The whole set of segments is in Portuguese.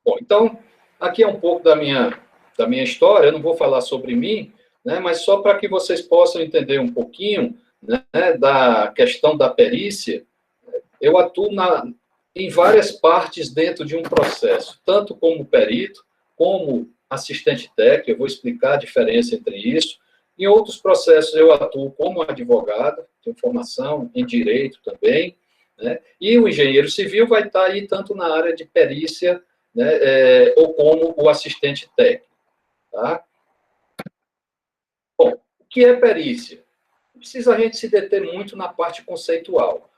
Bom, então, aqui é um pouco da minha história, eu não vou falar sobre mim, né, mas só para que vocês possam entender um pouquinho, né, da questão da perícia. Eu atuo em várias partes dentro de um processo, tanto como perito, como assistente técnico, eu vou explicar a diferença entre isso. Em outros processos, eu atuo como advogado, tenho formação em direito também, né? E o engenheiro civil vai estar aí tanto na área de perícia, né, ou como o assistente técnico. Tá? Bom, o que é perícia? Não precisa a gente se deter muito na parte conceitual.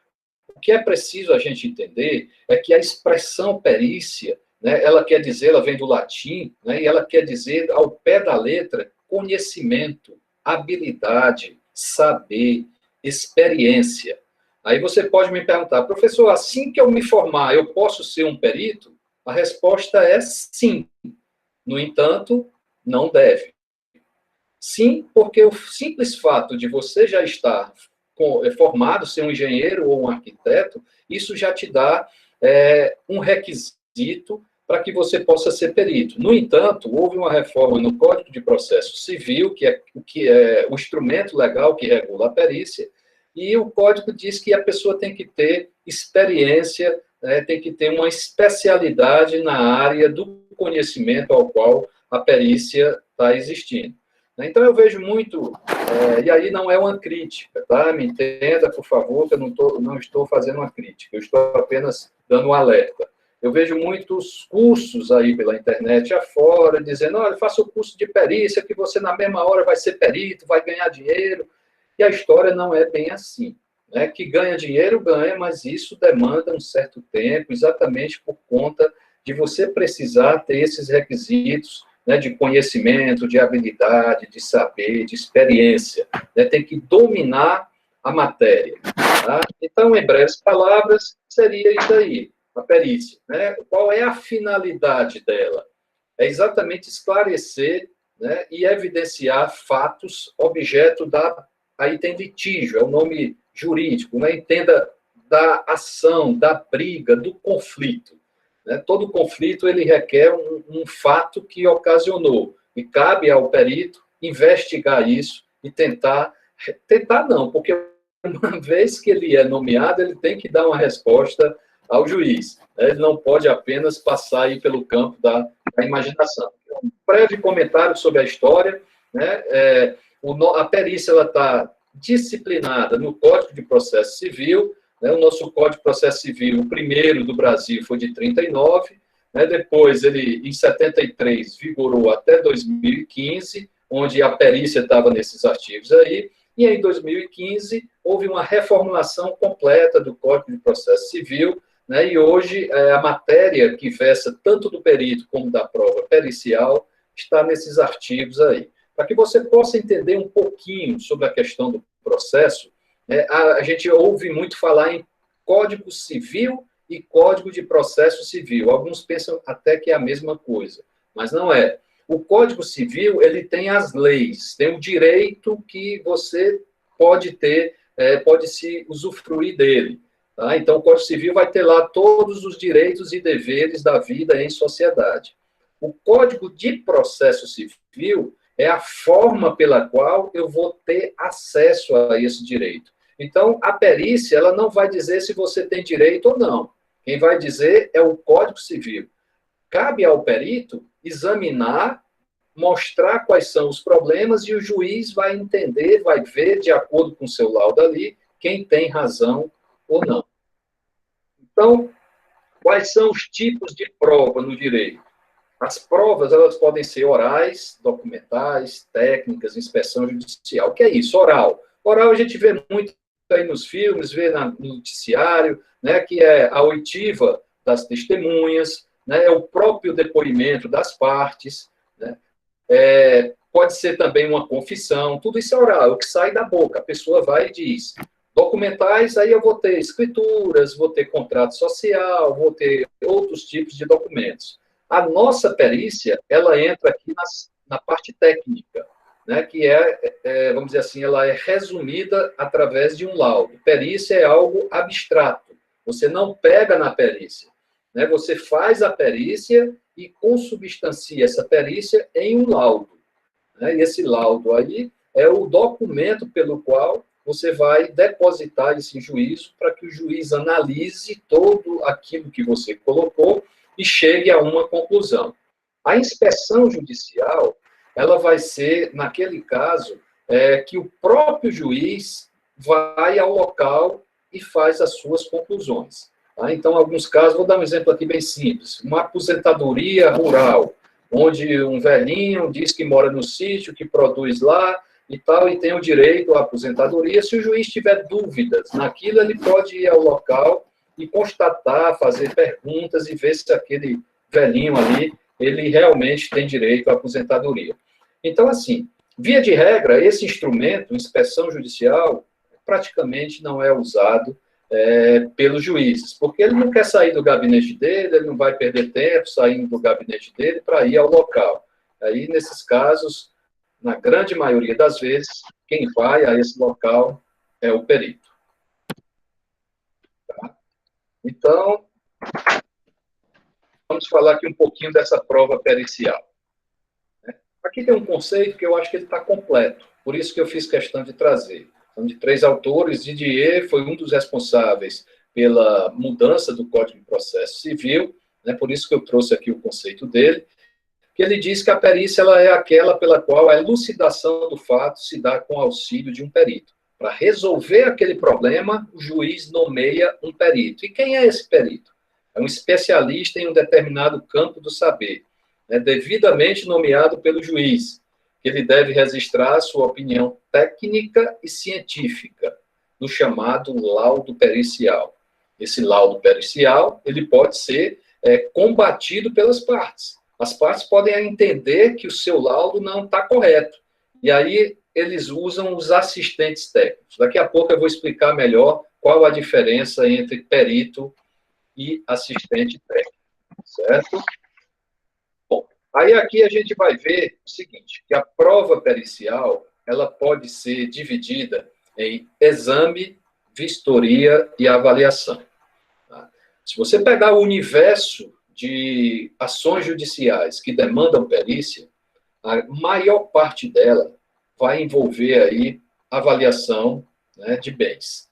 O que é preciso a gente entender é que a expressão perícia, né, ela quer dizer, ela vem do latim, né, e ela quer dizer, ao pé da letra, conhecimento, habilidade, saber, experiência. Aí você pode me perguntar, professor, assim que eu me formar, eu posso ser um perito? A resposta é sim. No entanto, não deve. Sim, porque o simples fato de você já estar formado, ser um engenheiro ou um arquiteto, isso já te dá um requisito para que você possa ser perito. No entanto, houve uma reforma no Código de Processo Civil, que é o instrumento legal que regula a perícia, e o Código diz que a pessoa tem que ter experiência, tem que ter uma especialidade na área do conhecimento ao qual a perícia está existindo. Então, eu vejo muito, e aí não é uma crítica, tá? Me entenda, por favor, que eu não estou fazendo uma crítica, eu estou apenas dando um alerta. Eu vejo muitos cursos aí pela internet afora, dizendo, olha, faça o curso de perícia, que você na mesma hora vai ser perito, vai ganhar dinheiro, e a história não é bem assim. Né? Que ganha dinheiro, ganha, mas isso demanda um certo tempo, exatamente por conta de você precisar ter esses requisitos, né, de conhecimento, de habilidade, de saber, de experiência. Né, tem que dominar a matéria. Tá? Então, em breves palavras, seria isso aí, a perícia. Né? Qual é a finalidade dela? É exatamente esclarecer, né, e evidenciar fatos, objeto da... Aí tem litígio, é o nome jurídico, né? Entenda da ação, da briga, do conflito. Né? Todo conflito ele requer um fato que ocasionou, e cabe ao perito investigar isso e tentar não, porque uma vez que ele é nomeado, ele tem que dar uma resposta ao juiz. Né? Ele não pode apenas passar aí pelo campo da imaginação. Um breve comentário sobre a história. Né? A perícia está disciplinada no Código de Processo Civil. Né? O nosso Código de Processo Civil, o primeiro do Brasil, foi de 39, né? Depois, ele, em 73, vigorou até 2015, onde a perícia estava nesses artigos aí, e em 2015 houve uma reformulação completa do Código de Processo Civil, né? E hoje a matéria que versa tanto do perito como da prova pericial está nesses artigos aí. Para que você possa entender um pouquinho sobre a questão do processo, a gente ouve muito falar em Código Civil e Código de Processo Civil. Alguns pensam até que é a mesma coisa, mas não é. O Código Civil, ele tem as leis, tem o direito que você pode ter, pode se usufruir dele. Tá? Então, o Código Civil vai ter lá todos os direitos e deveres da vida em sociedade. O Código de Processo Civil é a forma pela qual eu vou ter acesso a esse direito. Então, a perícia, ela não vai dizer se você tem direito ou não. Quem vai dizer é o Código Civil. Cabe ao perito examinar, mostrar quais são os problemas e o juiz vai entender, vai ver, de acordo com o seu laudo ali, quem tem razão ou não. Então, quais são os tipos de prova no direito? As provas, elas podem ser orais, documentais, técnicas, inspeção judicial. O que é isso? Oral. Oral a gente vê muito aí nos filmes, vê no noticiário, né, que é a oitiva das testemunhas, né, é o próprio depoimento das partes, né, pode ser também uma confissão, tudo isso é oral, é o que sai da boca, a pessoa vai e diz. Documentais, aí eu vou ter escrituras, vou ter contrato social, vou ter outros tipos de documentos. A nossa perícia, ela entra aqui na parte técnica, né, que vamos dizer assim, ela é resumida através de um laudo. Perícia é algo abstrato. Você não pega na perícia. Né? Você faz a perícia e consubstancia essa perícia em um laudo. Né? E esse laudo aí é o documento pelo qual você vai depositar esse juízo para que o juiz analise todo aquilo que você colocou e chegue a uma conclusão. A inspeção judicial, ela vai ser, naquele caso, que o próprio juiz vai ao local e faz as suas conclusões. Tá? Então, em alguns casos, vou dar um exemplo aqui bem simples, uma aposentadoria rural, onde um velhinho diz que mora no sítio, que produz lá, e tal, e tem o direito à aposentadoria. Se o juiz tiver dúvidas naquilo, ele pode ir ao local e constatar, fazer perguntas e ver se aquele velhinho ali, ele realmente tem direito à aposentadoria. Então, assim, via de regra, esse instrumento, inspeção judicial, praticamente não é usado pelos juízes, porque ele não quer sair do gabinete dele, ele não vai perder tempo saindo do gabinete dele para ir ao local. Aí, nesses casos, na grande maioria das vezes, quem vai a esse local é o perito. Tá? Então, vamos falar aqui um pouquinho dessa prova pericial. Aqui tem um conceito que eu acho que ele está completo, por isso que eu fiz questão de trazer. São de 3 autores, Didier foi um dos responsáveis pela mudança do Código de Processo Civil, né, por isso que eu trouxe aqui o conceito dele, que ele diz que a perícia ela é aquela pela qual a elucidação do fato se dá com auxílio de um perito. Para resolver aquele problema, o juiz nomeia um perito. E quem é esse perito? É um especialista em um determinado campo do saber, né, devidamente nomeado pelo juiz, que ele deve registrar sua opinião técnica e científica, no chamado laudo pericial. Esse laudo pericial, ele pode ser combatido pelas partes. As partes podem entender que o seu laudo não está correto. E aí, eles usam os assistentes técnicos. Daqui a pouco eu vou explicar melhor qual a diferença entre perito e assistente técnico. Certo? Bom, aí aqui a gente vai ver o seguinte, que a prova pericial, ela pode ser dividida em exame, vistoria e avaliação. Tá? Se você pegar o universo de ações judiciais que demandam perícia, a maior parte dela vai envolver aí avaliação, né, de bens.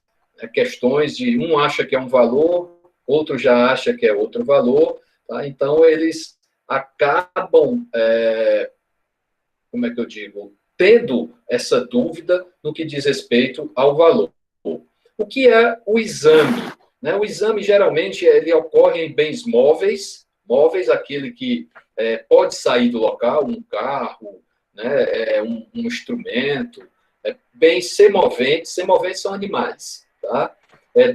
Questões de um acha que é um valor, outro já acha que é outro valor, tá? Então eles acabam, como é que eu digo, tendo essa dúvida no que diz respeito ao valor. O que é o exame? Né? O exame, geralmente, ele ocorre em bens móveis, aquele que pode sair do local, um carro, né? Um instrumento, bens semoventes são animais, tá?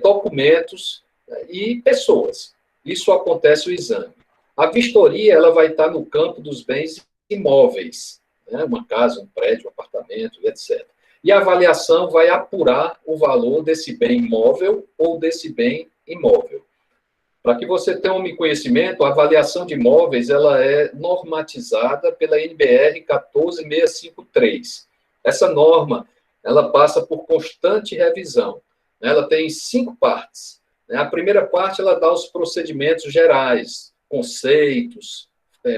Documentos e pessoas. Isso acontece o exame. A vistoria, ela vai estar no campo dos bens imóveis, né? Uma casa, um prédio, um apartamento, etc. E a avaliação vai apurar o valor desse bem imóvel ou desse bem imóvel. Para que você tenha um conhecimento, a avaliação de imóveis ela é normatizada pela NBR 14653. Essa norma ela passa por constante revisão. Ela tem 5 partes. A primeira parte ela dá os procedimentos gerais, conceitos,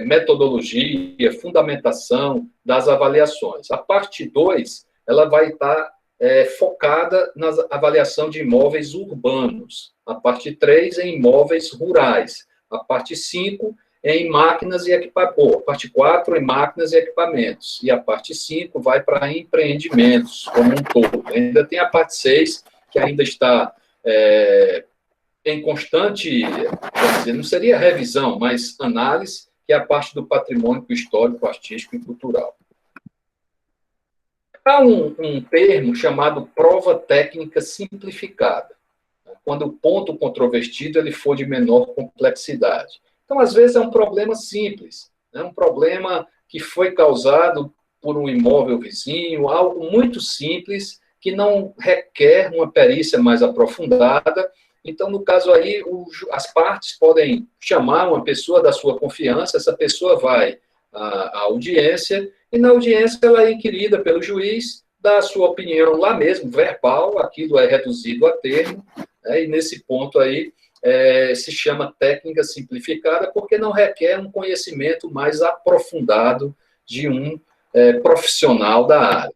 metodologia, fundamentação das avaliações. A parte 2 ela vai estar focada na avaliação de imóveis urbanos. A parte 3 em imóveis rurais. A parte 5 em máquinas e equipamentos. A parte 4 em máquinas e equipamentos. E a parte 5 vai para empreendimentos como um todo. Ainda tem a parte 6, que ainda está em constante, quer dizer, não seria revisão, mas análise, que é a parte do patrimônio histórico, artístico e cultural. Há um termo chamado prova técnica simplificada, quando o ponto controvertido ele for de menor complexidade. Então, às vezes, é um problema simples, né? Um problema que foi causado por um imóvel vizinho, algo muito simples, que não requer uma perícia mais aprofundada. Então, no caso aí, as partes podem chamar uma pessoa da sua confiança, essa pessoa vai à audiência, e na audiência ela é inquirida pelo juiz, dá a sua opinião lá mesmo, verbal, aquilo é reduzido a termo, né, e nesse ponto aí se chama técnica simplificada, porque não requer um conhecimento mais aprofundado de um profissional da área.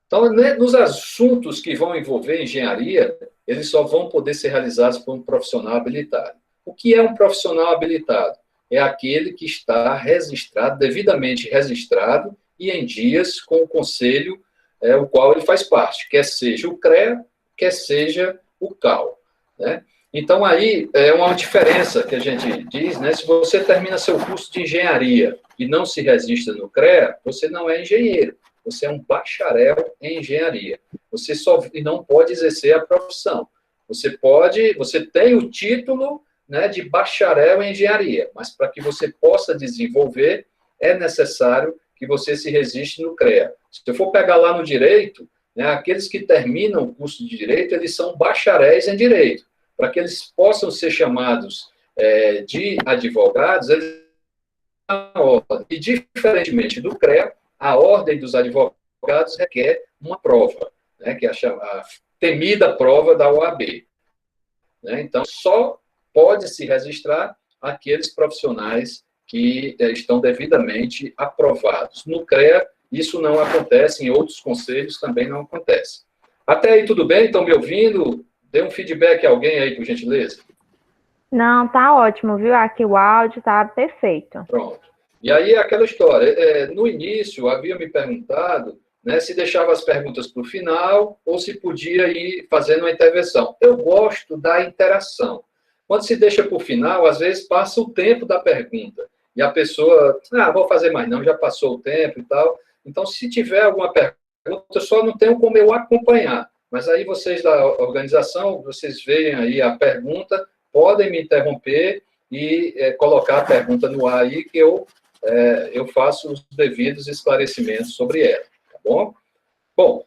Então, nos assuntos que vão envolver engenharia, eles só vão poder ser realizados por um profissional habilitado. O que é um profissional habilitado? É aquele que está registrado, devidamente registrado, e em dias com o conselho o qual ele faz parte, quer seja o CREA, quer seja o CAL. Né? Então, aí é uma diferença que a gente diz, né? Se você termina seu curso de engenharia e não se registra no CREA, você não é engenheiro, você é um bacharel em engenharia. Você só não pode exercer a profissão. Você tem o título, né, de bacharel em engenharia, mas para que você possa desenvolver, é necessário que você se registre no CREA. Se eu for pegar lá no direito, né, aqueles que terminam o curso de direito, eles são bacharéis em direito. Para que eles possam ser chamados de advogados, eles e, diferentemente do CREA, a ordem dos advogados requer uma prova, né, que é a temida prova da OAB. Né? Então, só pode se registrar aqueles profissionais que estão devidamente aprovados. No CREA, isso não acontece, em outros conselhos também não acontece. Até aí, tudo bem? Estão me ouvindo? Dê um feedback a alguém aí, por gentileza. Não, tá ótimo, viu? Aqui o áudio tá perfeito. Pronto. E aí, aquela história. No início, havia me perguntado, né, se deixava as perguntas para o final ou se podia ir fazendo uma intervenção. Eu gosto da interação. Quando se deixa para o final, às vezes passa o tempo da pergunta. E a pessoa, vou fazer mais não, já passou o tempo e tal. Então, se tiver alguma pergunta, eu só não tenho como eu acompanhar. Mas aí vocês da organização, vocês veem aí a pergunta, podem me interromper e colocar a pergunta no ar aí, que eu faço os devidos esclarecimentos sobre ela, tá bom? Bom,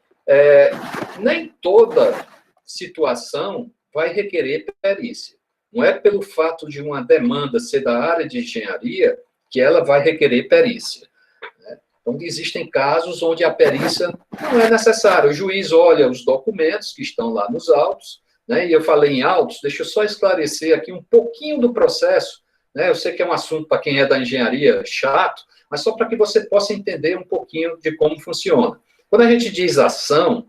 nem toda situação vai requerer perícia. Não é pelo fato de uma demanda ser da área de engenharia que ela vai requerer perícia. Né? Então, existem casos onde a perícia não é necessária. O juiz olha os documentos que estão lá nos autos, né? E eu falei em autos, deixa eu só esclarecer aqui um pouquinho do processo. Né? Eu sei que é um assunto para quem é da engenharia chato, mas só para que você possa entender um pouquinho de como funciona. Quando a gente diz ação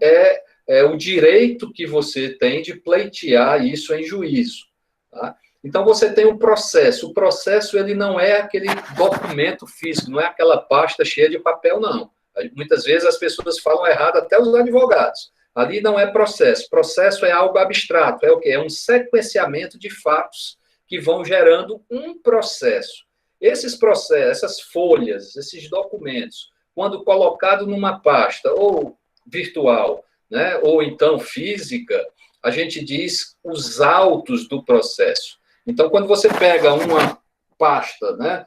é o direito que você tem de pleitear isso em juízo. Tá? Então, você tem um processo. O processo ele não é aquele documento físico, não é aquela pasta cheia de papel, não. Muitas vezes as pessoas falam errado, até os advogados. Ali não é processo. Processo é algo abstrato. É o quê? É um sequenciamento de fatos que vão gerando um processo. Esses processos, essas folhas, esses documentos, quando colocado numa pasta, ou virtual, né, ou então física, a gente diz os autos do processo. Então, quando você pega uma pasta, né,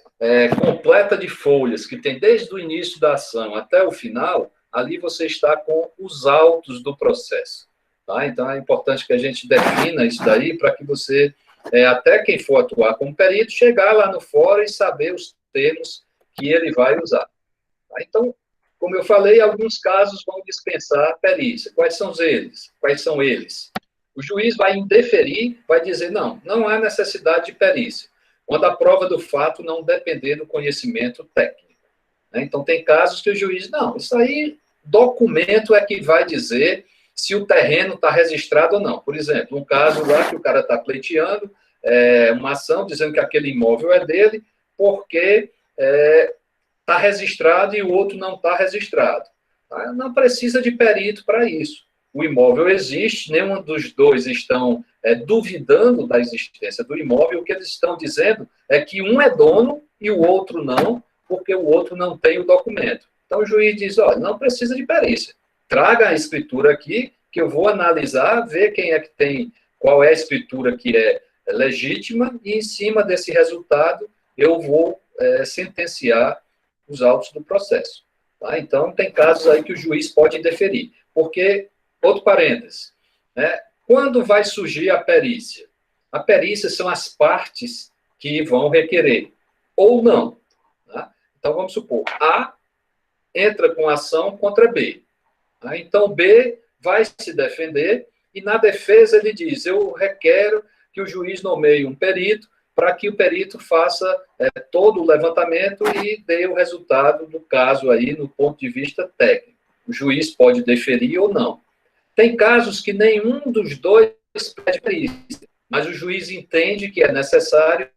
completa de folhas, que tem desde o início da ação até o final, ali você está com os autos do processo. Tá? Então, é importante que a gente defina isso daí para que você, até quem for atuar como perito, chegar lá no fórum e saber os termos que ele vai usar. Tá? Então, como eu falei, alguns casos vão dispensar a perícia. Quais são eles? O juiz vai indeferir, vai dizer, não há necessidade de perícia, quando a prova do fato não depender do conhecimento técnico. Né? Então, tem casos que o juiz, isso aí, documento é que vai dizer se o terreno está registrado ou não. Por exemplo, um caso lá que o cara está pleiteando uma ação dizendo que aquele imóvel é dele, porque está registrado e o outro não está registrado. Tá? Não precisa de perito para isso. O imóvel existe, nenhum dos dois estão duvidando da existência do imóvel. O que eles estão dizendo é que um é dono e o outro não, porque o outro não tem o documento. Então o juiz diz, olha, não precisa de perícia. Traga a escritura aqui, que eu vou analisar, ver quem é que tem, qual é a escritura que é legítima, e em cima desse resultado eu vou sentenciar os autos do processo. Tá? Então, tem casos aí que o juiz pode indeferir. Porque, outro parênteses, né? Quando vai surgir a perícia? A perícia são as partes que vão requerer, ou não. Tá? Então, vamos supor, A entra com ação contra B. Tá? Então, B vai se defender E na defesa ele diz, eu requero que o juiz nomeie um perito para que o perito faça todo o levantamento e dê o resultado do caso aí no ponto de vista técnico. O juiz pode deferir ou não. Tem casos que nenhum dos dois pede perícia, mas o juiz entende que é necessário,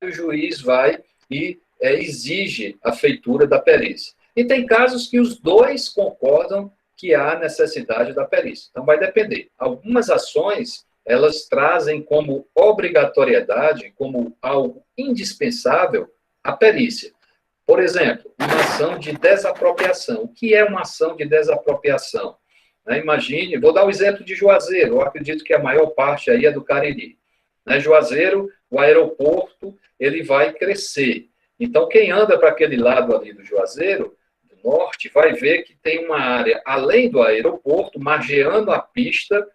o juiz vai e exige a feitura da perícia. E tem casos que os dois concordam que há necessidade da perícia. Então, vai depender. Algumas ações, elas trazem como obrigatoriedade, como algo indispensável, a perícia. Por exemplo, uma ação de desapropriação. O que é uma ação de desapropriação? Imagine, vou dar o exemplo de Juazeiro, eu acredito que a maior parte aí é do Cariri. Juazeiro, o aeroporto, ele vai crescer. Então, quem anda para aquele lado ali do Juazeiro, do norte, vai ver que tem uma área, além do aeroporto, margeando a pista,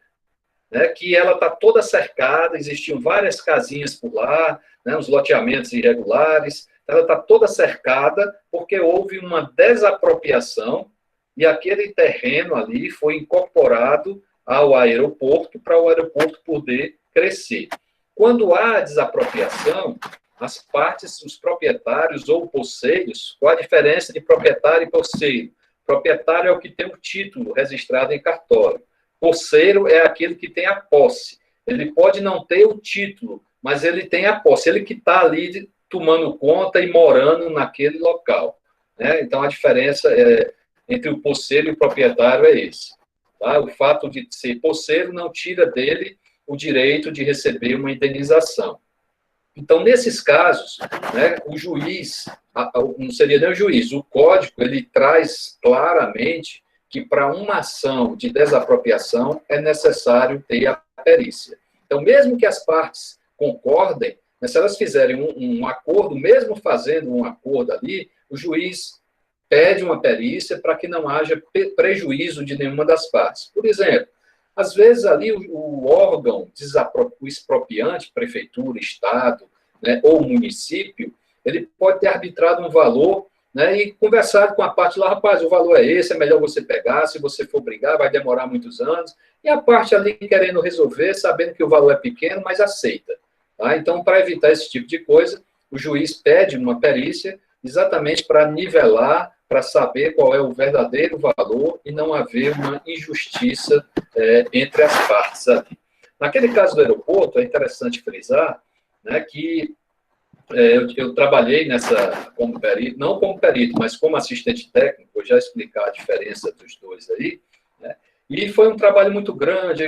que ela está toda cercada, existiam várias casinhas por lá, uns loteamentos irregulares, ela está toda cercada porque houve uma desapropriação e aquele terreno ali foi incorporado ao aeroporto para o aeroporto poder crescer. Quando há desapropriação, as partes, os proprietários ou posseiros, qual a diferença de proprietário e posseiro? Proprietário é o que tem o título registrado em cartório. Posseiro é aquele que tem a posse. Ele pode não ter o título, mas ele tem a posse. Ele que está ali tomando conta e morando naquele local. Então, a diferença entre o posseiro e o proprietário é esse. Tá? O fato de ser posseiro não tira dele o direito de receber uma indenização. Então, nesses casos, o juiz, não seria nem o juiz, o código, ele traz claramente que para uma ação de desapropriação é necessário ter a perícia. Então, mesmo que as partes concordem, se elas fizerem um acordo, mesmo fazendo um acordo ali, o juiz pede uma perícia para que não haja prejuízo de nenhuma das partes. Por exemplo, às vezes ali o órgão, o expropriante, prefeitura, estado, ou município, ele pode ter arbitrado um valor, e conversado com a parte lá, rapaz, o valor é esse, é melhor você pegar, se você for brigar, vai demorar muitos anos, e a parte ali querendo resolver, sabendo que o valor é pequeno, mas aceita. Tá? Então, para evitar esse tipo de coisa, o juiz pede uma perícia exatamente para nivelar, para saber qual é o verdadeiro valor e não haver uma injustiça entre as partes ali. Naquele caso do aeroporto, é interessante frisar que eu trabalhei como perito, não como perito, mas como assistente técnico, vou já explicar a diferença dos dois aí, e foi um trabalho muito grande,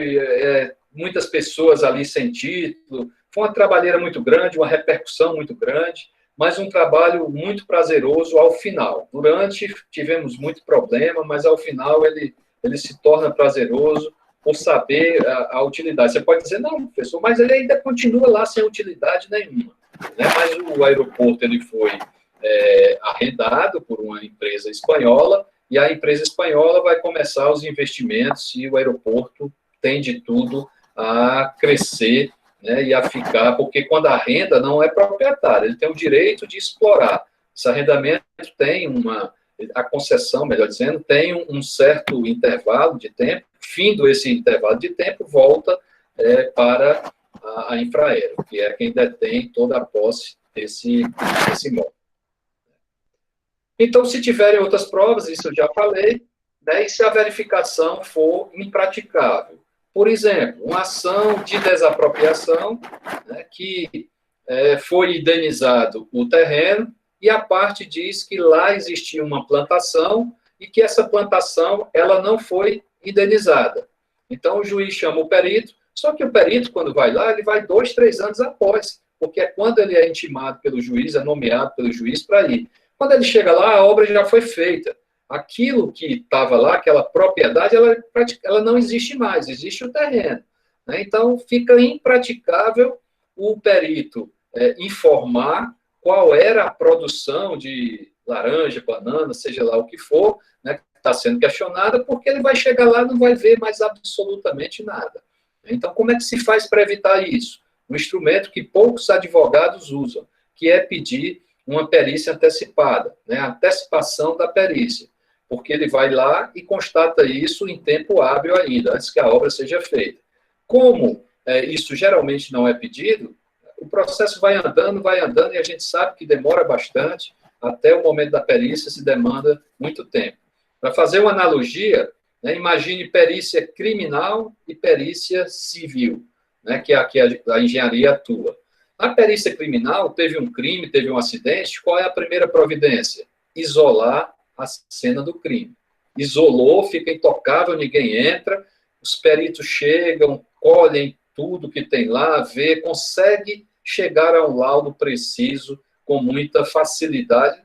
muitas pessoas ali sem título, foi uma trabalheira muito grande, uma repercussão muito grande, mas um trabalho muito prazeroso ao final. Durante, tivemos muito problema, mas ao final ele se torna prazeroso por saber a utilidade. Você pode dizer, não, professor, mas ele ainda continua lá sem utilidade nenhuma. Mas o aeroporto ele foi arrendado por uma empresa espanhola, e a empresa espanhola vai começar os investimentos e o aeroporto tem de tudo a crescer e a ficar, porque quando arrenda não é proprietário, ele tem o direito de explorar. Esse arrendamento tem a concessão, melhor dizendo, tem um certo intervalo de tempo, findo esse intervalo de tempo, volta para a Infraero, que é quem detém toda a posse desse imóvel. Então, se tiverem outras provas, isso eu já falei, e se a verificação for impraticável. Por exemplo, uma ação de desapropriação, que foi indenizado o terreno, e a parte diz que lá existia uma plantação e que essa plantação ela não foi indenizada. Então, o juiz chama o perito, só que o perito, quando vai lá, ele vai 2, 3 anos após, porque é quando ele é intimado pelo juiz, é nomeado pelo juiz para ir. Quando ele chega lá, a obra já foi feita. Aquilo que estava lá, aquela propriedade, ela não existe mais, existe o terreno. Então, fica impraticável o perito informar qual era a produção de laranja, banana, seja lá o que for, que está sendo questionada, porque ele vai chegar lá e não vai ver mais absolutamente nada. Então, como é que se faz para evitar isso? Um instrumento que poucos advogados usam, que é pedir uma perícia antecipada, a antecipação da perícia. porque ele vai lá e constata isso em tempo hábil ainda, antes que a obra seja feita. Como isso geralmente não é pedido, o processo vai andando, e a gente sabe que demora bastante, até o momento da perícia se demanda muito tempo. Para fazer uma analogia, né, imagine perícia criminal e perícia civil, né, que é a que a engenharia atua. A perícia criminal, teve um crime, teve um acidente, qual é a primeira providência? Isolar a cena do crime. Isolou, fica intocável, ninguém entra, os peritos chegam, colhem tudo que tem lá, vê, consegue chegar a um laudo preciso com muita facilidade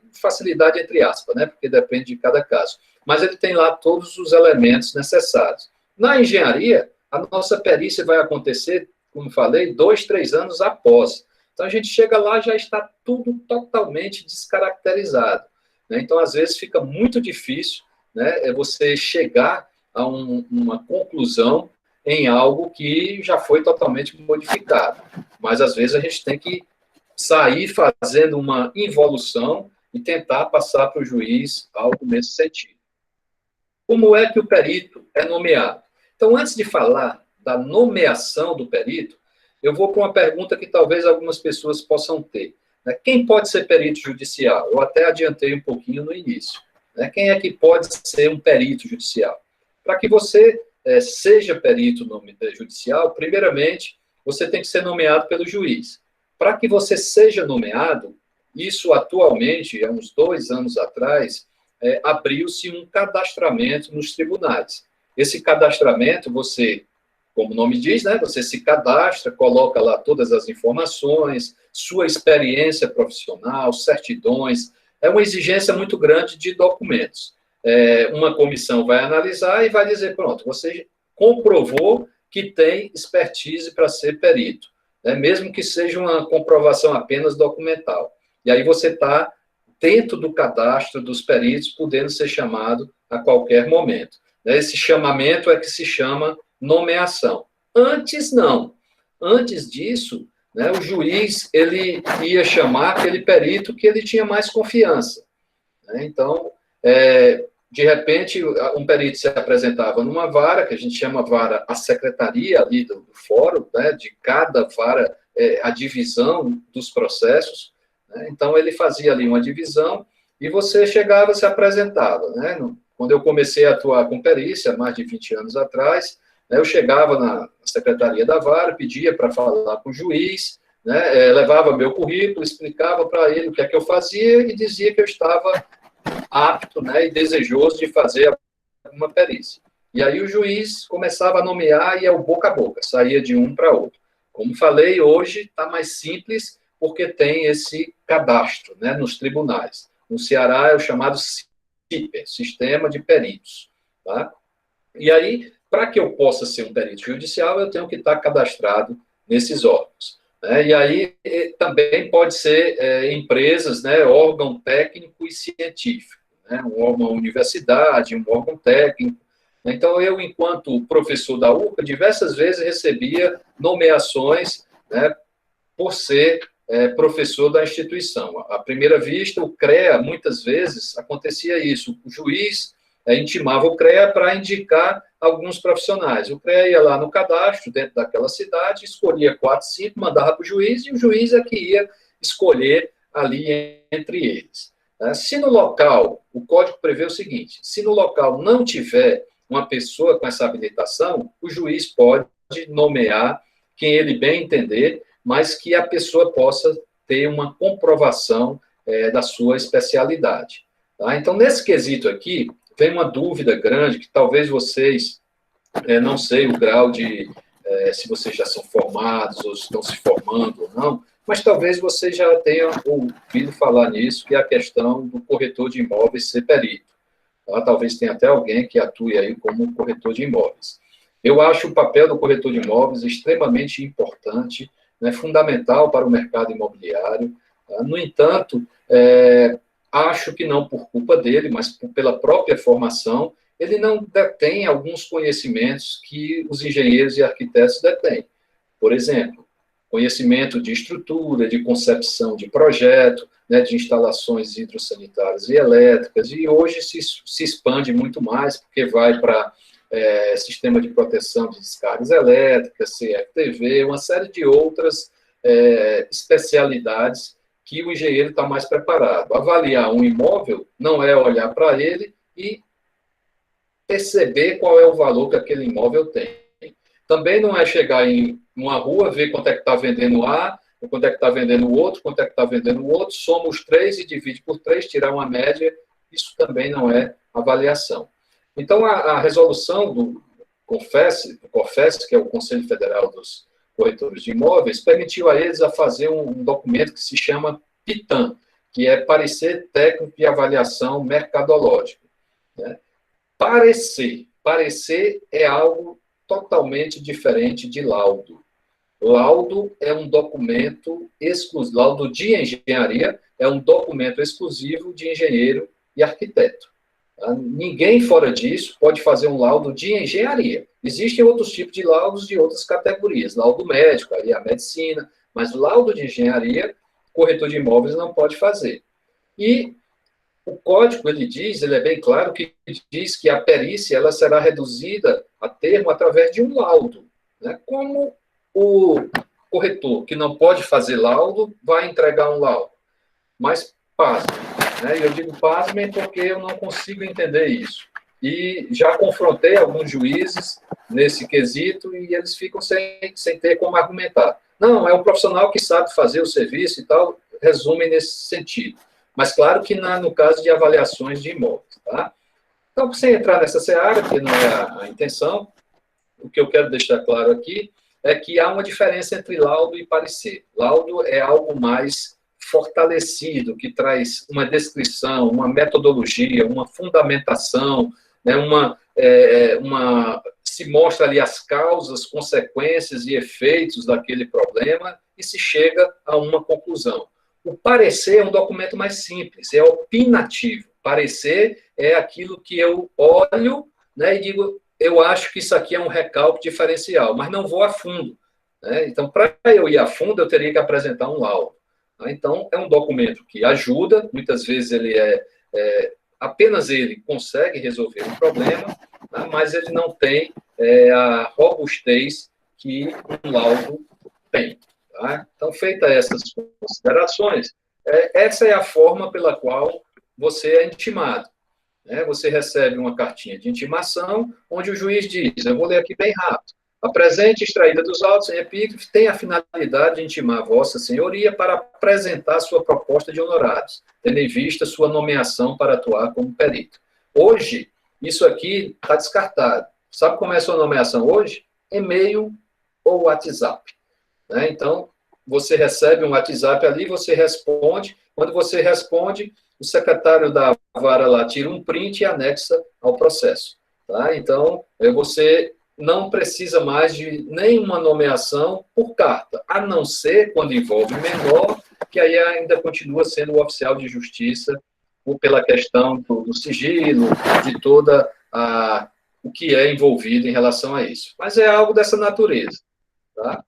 entre aspas, né, porque depende de cada caso. Mas ele tem lá todos os elementos necessários. Na engenharia, a nossa perícia vai acontecer, como falei, 2, 3 anos após. Então, a gente chega lá, já está tudo totalmente descaracterizado, né? Então, às vezes, fica muito difícil, né, você chegar a uma conclusão em algo que já foi totalmente modificado. Mas, às vezes, a gente tem que sair fazendo uma involução e tentar passar para o juiz algo nesse sentido. Como é que o perito é nomeado? Então, antes de falar da nomeação do perito, eu vou para uma pergunta que talvez algumas pessoas possam ter. Quem pode ser perito judicial? Eu até adiantei um pouquinho no início. Quem é que pode ser um perito judicial? Para que você seja perito judicial, primeiramente, você tem que ser nomeado pelo juiz. Para que você seja nomeado, isso atualmente, há uns 2 anos atrás, abriu-se um cadastramento nos tribunais. Esse cadastramento, você, como o nome diz, né, você se cadastra, coloca lá todas as informações, sua experiência profissional, certidões. É uma exigência muito grande de documentos. Uma comissão vai analisar e vai dizer, pronto, você comprovou que tem expertise para ser perito, né, mesmo que seja uma comprovação apenas documental. E aí você está dentro do cadastro dos peritos, podendo ser chamado a qualquer momento. Esse chamamento é que se chama nomeação. Antes, não. Antes disso, né, o juiz ele ia chamar aquele perito que ele tinha mais confiança. Né? Então, de repente, um perito se apresentava numa vara, que a gente chama vara, a secretaria ali do fórum, né, de cada vara, a divisão dos processos. Né? Então, ele fazia ali uma divisão e você chegava, se apresentava. Né? Quando eu comecei a atuar com perícia, mais de 20 anos atrás, né, eu chegava na secretaria da vara, pedia para falar com o juiz, né, levava meu currículo, explicava para ele o que é que eu fazia e dizia que eu estava apto, né, e desejoso de fazer uma perícia. E aí o juiz começava a nomear e é o boca a boca, saía de um para outro. Como falei, hoje está mais simples porque tem esse cadastro, né, nos tribunais. No Ceará é o chamado SIPER, Sistema de Peritos. Tá? E aí, para que eu possa ser um perito judicial, eu tenho que estar cadastrado nesses órgãos. Né? E aí também pode ser empresas, né, órgão técnico e científico, né? Uma universidade, um órgão técnico. Então, eu, enquanto professor da UCA, diversas vezes recebia nomeações, né, por ser professor da instituição. À primeira vista, o CREA, muitas vezes, acontecia isso. O juiz intimava o CREA para indicar alguns profissionais. O CREA ia lá no cadastro, dentro daquela cidade, escolhia 4, 5, mandava para o juiz, e o juiz é que ia escolher ali entre eles. Se no local, o código prevê o seguinte, se no local não tiver uma pessoa com essa habilitação, o juiz pode nomear quem ele bem entender, mas que a pessoa possa ter uma comprovação da sua especialidade. Tá? Então, nesse quesito aqui, tem uma dúvida grande, que talvez vocês, não sei o grau de, se vocês já são formados, ou estão se formando ou não, mas talvez vocês já tenham ouvido falar nisso, que é a questão do corretor de imóveis ser perito. Tá? Talvez tenha até alguém que atue aí como corretor de imóveis. Eu acho o papel do corretor de imóveis extremamente importante, né, fundamental para o mercado imobiliário. Tá? No entanto, acho que não por culpa dele, mas pela própria formação, ele não detém alguns conhecimentos que os engenheiros e arquitetos detêm. Por exemplo, conhecimento de estrutura, de concepção de projeto, né, de instalações hidrossanitárias e elétricas, e hoje se expande muito mais, porque vai para sistema de proteção de descargas elétricas, CFTV, uma série de outras especialidades que o engenheiro está mais preparado. Avaliar um imóvel não é olhar para ele e perceber qual é o valor que aquele imóvel tem. Também não é chegar em uma rua, ver quanto é que está vendendo A, quanto é que está vendendo o outro, quanto é que está vendendo o outro, soma os três e divide por três, tirar uma média, isso também não é avaliação. Então, a resolução do COFES, que é o Conselho Federal dos Corretores de Imóveis, permitiu a eles a fazer um documento que se chama PITAM, que é Parecer Técnico de Avaliação Mercadológica. Né? Parecer é algo totalmente diferente de laudo. Laudo é um documento exclusivo, laudo de engenharia é um documento exclusivo de engenheiro e arquiteto. Ninguém fora disso pode fazer um laudo de engenharia. Existem outros tipos de laudos de outras categorias, laudo médico, aí a medicina, mas laudo de engenharia, corretor de imóveis não pode fazer. E o código, ele é bem claro que diz que a perícia ela será reduzida a termo através de um laudo. Né? Como o corretor, que não pode fazer laudo, vai entregar um laudo? Mas, pasmem, né? Eu digo pasmem porque eu não consigo entender isso. E já confrontei alguns juízes nesse quesito e eles ficam sem ter como argumentar. Não, é um profissional que sabe fazer o serviço e tal, resume nesse sentido. Mas, claro que no caso de avaliações de imóveis. Tá? Então, sem entrar nessa seara, que não é a intenção, o que eu quero deixar claro aqui é que há uma diferença entre laudo e parecer. Laudo é algo mais fortalecido, que traz uma descrição, uma metodologia, uma fundamentação, né, se mostra ali as causas, consequências e efeitos daquele problema e se chega a uma conclusão. O parecer é um documento mais simples, é opinativo. Parecer é aquilo que eu olho, né, e digo, eu acho que isso aqui é um recálculo diferencial, mas não vou a fundo. Né? Então, para eu ir a fundo, eu teria que apresentar um laudo. Tá? Então, é um documento que ajuda, muitas vezes apenas ele consegue resolver um problema, tá? Mas ele não tem a robustez que um laudo tem. Tá? Então, feitas essas considerações, essa é a forma pela qual você é intimado. Né? Você recebe uma cartinha de intimação, onde o juiz diz, eu vou ler aqui bem rápido, a presente extraída dos autos em epígrafe tem a finalidade de intimar Vossa Senhoria para apresentar sua proposta de honorários, tendo em vista sua nomeação para atuar como perito. Hoje, isso aqui está descartado. Sabe como é a sua nomeação hoje? E-mail ou WhatsApp. Né? Então, você recebe um WhatsApp ali, você responde. Quando você responde, o secretário da vara lá tira um print e anexa ao processo. Tá? Então, você não precisa mais de nenhuma nomeação por carta, a não ser quando envolve menor, que aí ainda continua sendo o oficial de justiça, pela questão do sigilo, de toda o que é envolvido em relação a isso. Mas é algo dessa natureza. Tá?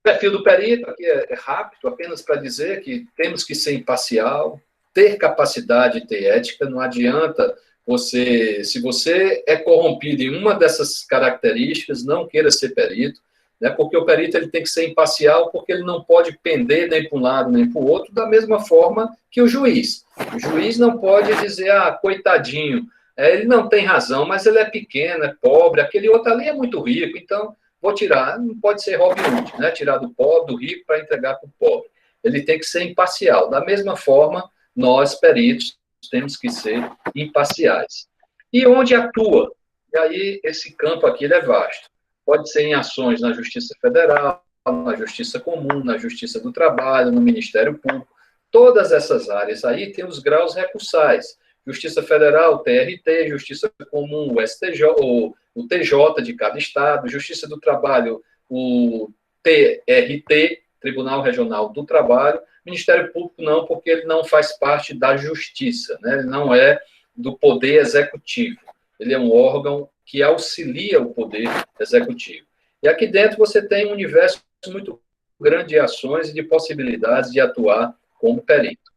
O perfil do perito aqui é rápido, apenas para dizer que temos que ser imparcial, ter capacidade e ter ética, não adianta se você é corrompido em uma dessas características, não queira ser perito, né, porque o perito ele tem que ser imparcial, porque ele não pode pender nem para um lado nem para o outro, da mesma forma que o juiz. O juiz não pode dizer, coitadinho, ele não tem razão, mas ele é pequeno, é pobre, aquele outro ali é muito rico, então vou tirar. Não pode ser Robin Hood, né, tirar do pobre, do rico, para entregar para o pobre. Ele tem que ser imparcial. Da mesma forma, nós, peritos, temos que ser imparciais. E onde atua? E aí, esse campo aqui ele é vasto. Pode ser em ações na Justiça Federal, na Justiça Comum, na Justiça do Trabalho, no Ministério Público. Todas essas áreas aí têm os graus recursais. Justiça Federal, TRT, Justiça Comum, o STJ, ou o TJ de cada estado, Justiça do Trabalho, o TRT, Tribunal Regional do Trabalho. Ministério Público não, porque ele não faz parte da justiça, né? Ele não é do poder executivo, ele é um órgão que auxilia o poder executivo. E aqui dentro você tem um universo muito grande de ações e de possibilidades de atuar como perito.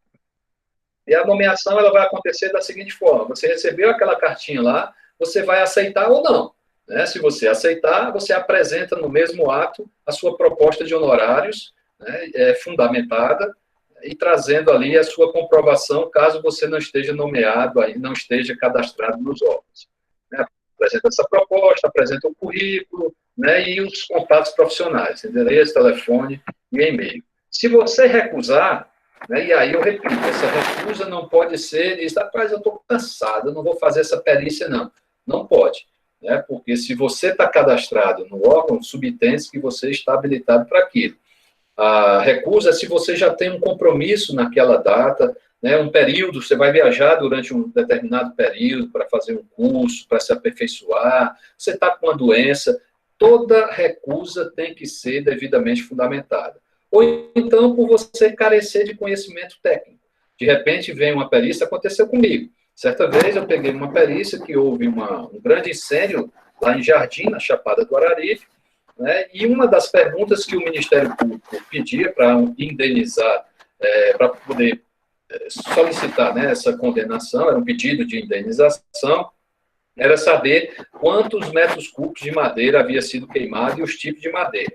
E a nomeação ela vai acontecer da seguinte forma: você recebeu aquela cartinha lá, você vai aceitar ou não. Né? Se você aceitar, você apresenta no mesmo ato a sua proposta de honorários, né, fundamentada, e trazendo ali a sua comprovação, caso você não esteja nomeado, não esteja cadastrado nos órgãos. Né? Apresenta essa proposta, apresenta o currículo, né, e os contatos profissionais, endereço, telefone e e-mail. Se você recusar, né, e aí eu repito, essa recusa não pode ser, diz, rapaz, eu estou cansado, eu não vou fazer essa perícia, não. Não pode, né, porque se você está cadastrado no órgão, subtende que você está habilitado para aquilo. A recusa é se você já tem um compromisso naquela data, né, um período, você vai viajar durante um determinado período para fazer um curso, para se aperfeiçoar, você está com uma doença, toda recusa tem que ser devidamente fundamentada. Ou então, por você carecer de conhecimento técnico. De repente, vem uma perícia, aconteceu comigo. Certa vez, eu peguei uma perícia que houve um grande incêndio lá em Jardim, na Chapada do Araripe, né, e uma das perguntas que o Ministério Público pedia para indenizar, para poder solicitar, né, essa condenação, era um pedido de indenização, era saber quantos metros cúbicos de madeira havia sido queimado e os tipos de madeira.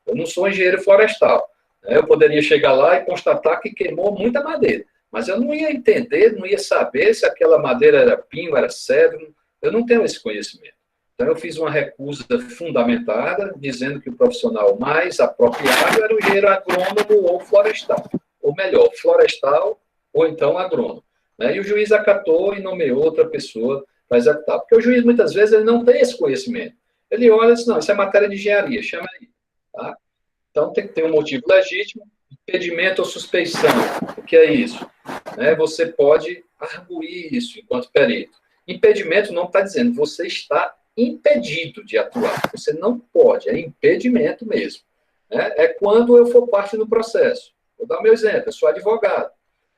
Eu não sou engenheiro florestal, né, eu poderia chegar lá e constatar que queimou muita madeira, mas eu não ia entender, não ia saber se aquela madeira era pinho, era cedro, eu não tenho esse conhecimento. Então, eu fiz uma recusa fundamentada, dizendo que o profissional mais apropriado era o engenheiro agrônomo ou florestal. Ou melhor, florestal ou então agrônomo. Né? E o juiz acatou e nomeou outra pessoa para executar. Porque o juiz, muitas vezes, ele não tem esse conhecimento. Ele olha e diz, não, isso é matéria de engenharia, chama aí. Tá? Então, tem que ter um motivo legítimo, impedimento ou suspeição. O que é isso? Né? Você pode arguir isso enquanto perito. Impedimento não está dizendo, você está impedido de atuar. Você não pode, é impedimento mesmo. Né? É quando eu for parte do processo. Vou dar o meu exemplo, eu sou advogado.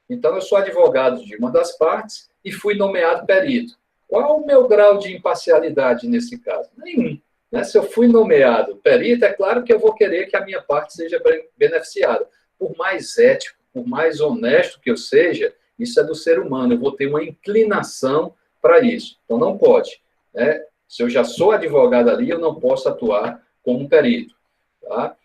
Então, eu sou advogado de uma das partes e fui nomeado perito. Qual o meu grau de imparcialidade nesse caso? Nenhum. Né? Se eu fui nomeado perito, é claro que eu vou querer que a minha parte seja beneficiada. Por mais ético, por mais honesto que eu seja, isso é do ser humano. Eu vou ter uma inclinação para isso. Então, não pode. Né? Se eu já sou advogado ali, eu não posso atuar como perito. Tá?